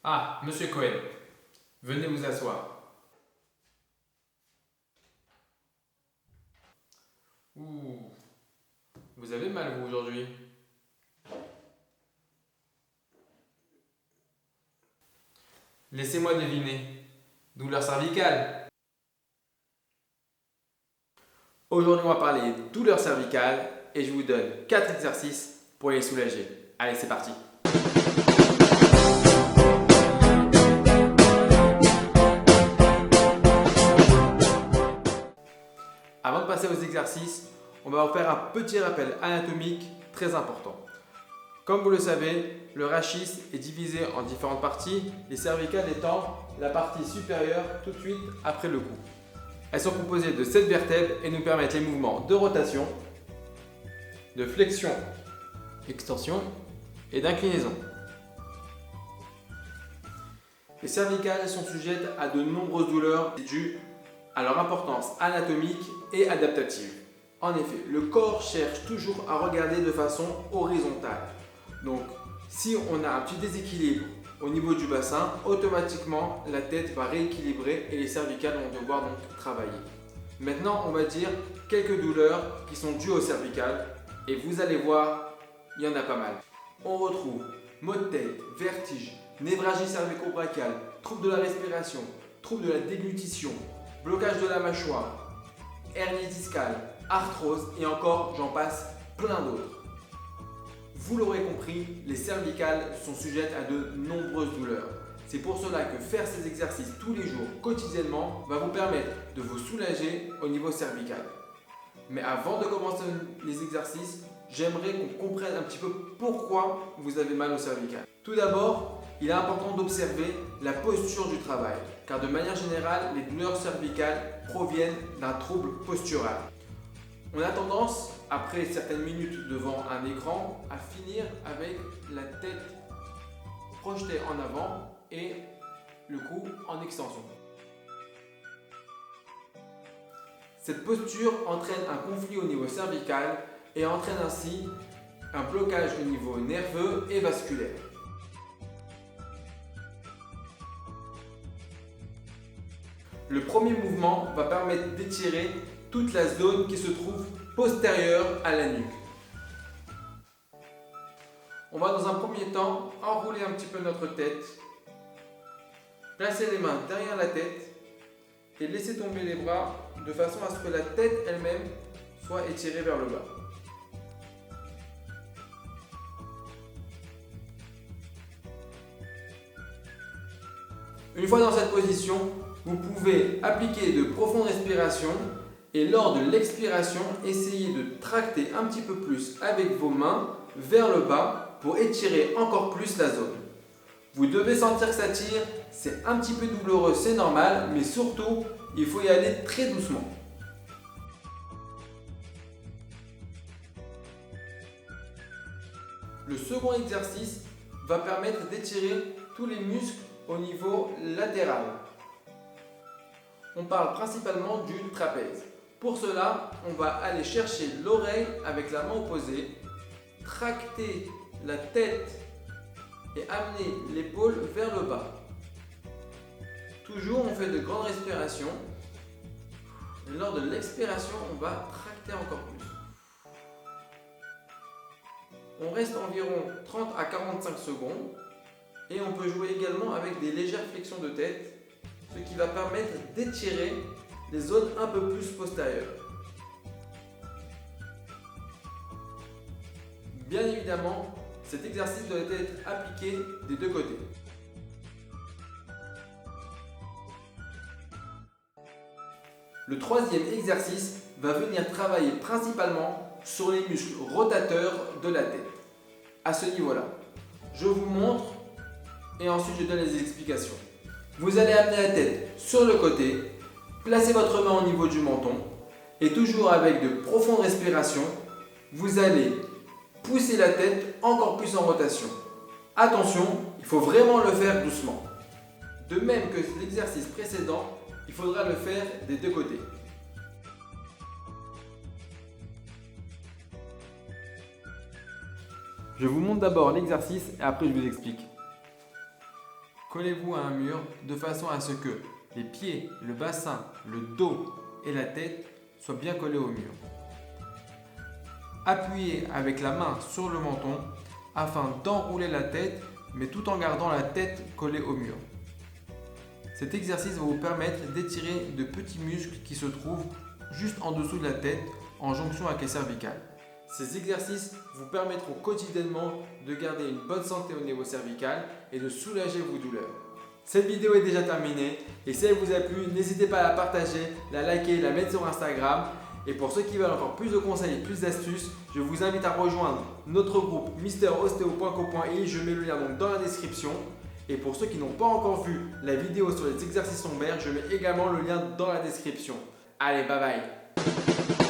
Ah, Monsieur Cohen, venez vous asseoir. Ouh, vous avez mal vous aujourd'hui? Laissez-moi deviner. Douleur cervicale. Aujourd'hui, on va parler douleur cervicale et je vous donne 4 exercices pour les soulager. Allez, c'est parti. Avant de passer aux exercices, on va vous faire un petit rappel anatomique très important. Comme vous le savez, le rachis est divisé en différentes parties, les cervicales étant la partie supérieure tout de suite après le cou. Elles sont composées de 7 vertèbres et nous permettent les mouvements de rotation, de flexion, extension et d'inclinaison. Les cervicales sont sujettes à de nombreuses douleurs dues à leur importance anatomique et adaptative. En effet, le corps cherche toujours à regarder de façon horizontale. Donc, si on a un petit déséquilibre au niveau du bassin, automatiquement la tête va rééquilibrer et les cervicales vont devoir donc travailler. Maintenant, on va dire quelques douleurs qui sont dues aux cervicales et vous allez voir, il y en a pas mal. On retrouve maux de tête, vertige, névralgie cervico-brachiale, troubles de la respiration, troubles de la déglutition, blocage de la mâchoire, hernie discale, arthrose et encore j'en passe plein d'autres. Vous l'aurez compris, les cervicales sont sujettes à de nombreuses douleurs. C'est pour cela que faire ces exercices tous les jours, quotidiennement, va vous permettre de vous soulager au niveau cervical. Mais avant de commencer les exercices, j'aimerais qu'on comprenne un petit peu pourquoi vous avez mal au cervical. Tout d'abord, il est important d'observer la posture du travail, car de manière générale, les douleurs cervicales proviennent d'un trouble postural. On a tendance, après certaines minutes devant un écran, à finir avec la tête projetée en avant et le cou en extension. Cette posture entraîne un conflit au niveau cervical et entraîne ainsi un blocage au niveau nerveux et vasculaire. Le premier mouvement va permettre d'étirer toute la zone qui se trouve postérieure à la nuque. On va dans un premier temps enrouler un petit peu notre tête, placer les mains derrière la tête et laisser tomber les bras de façon à ce que la tête elle-même soit étirée vers le bas. Une fois dans cette position, vous pouvez appliquer de profondes respirations et lors de l'expiration, essayez de tracter un petit peu plus avec vos mains vers le bas pour étirer encore plus la zone. Vous devez sentir que ça tire, c'est un petit peu douloureux, c'est normal, mais surtout, il faut y aller très doucement. Le second exercice va permettre d'étirer tous les muscles au niveau latéral. On parle principalement du trapèze. Pour cela, on va aller chercher l'oreille avec la main opposée, tracter la tête et amener l'épaule vers le bas. Toujours, on fait de grandes respirations. Et lors de l'expiration, on va tracter encore plus. On reste environ 30 à 45 secondes et on peut jouer également avec des légères flexions de tête, ce qui va permettre d'étirer les zones un peu plus postérieures. Bien évidemment, cet exercice doit être appliqué des deux côtés. Le troisième exercice va venir travailler principalement sur les muscles rotateurs de la tête. À ce niveau-là, je vous montre et ensuite je donne les explications. Vous allez amener la tête sur le côté, placez votre main au niveau du menton et toujours avec de profondes respirations, vous allez pousser la tête encore plus en rotation. Attention, il faut vraiment le faire doucement. De même que l'exercice précédent, il faudra le faire des deux côtés. Je vous montre d'abord l'exercice et après je vous explique. Collez-vous à un mur de façon à ce que les pieds, le bassin, le dos et la tête soient bien collés au mur. Appuyez avec la main sur le menton afin d'enrouler la tête, mais tout en gardant la tête collée au mur. Cet exercice va vous permettre d'étirer de petits muscles qui se trouvent juste en dessous de la tête en jonction avec les cervicales. Ces exercices vous permettront quotidiennement de garder une bonne santé au niveau cervical et de soulager vos douleurs. Cette vidéo est déjà terminée et si elle vous a plu, n'hésitez pas à la partager, la liker, la mettre sur Instagram. Et pour ceux qui veulent encore plus de conseils et plus d'astuces, je vous invite à rejoindre notre groupe MrOstéo.co.il, je mets le lien donc dans la description. Et pour ceux qui n'ont pas encore vu la vidéo sur les exercices lombaires, je mets également le lien dans la description. Allez, bye bye!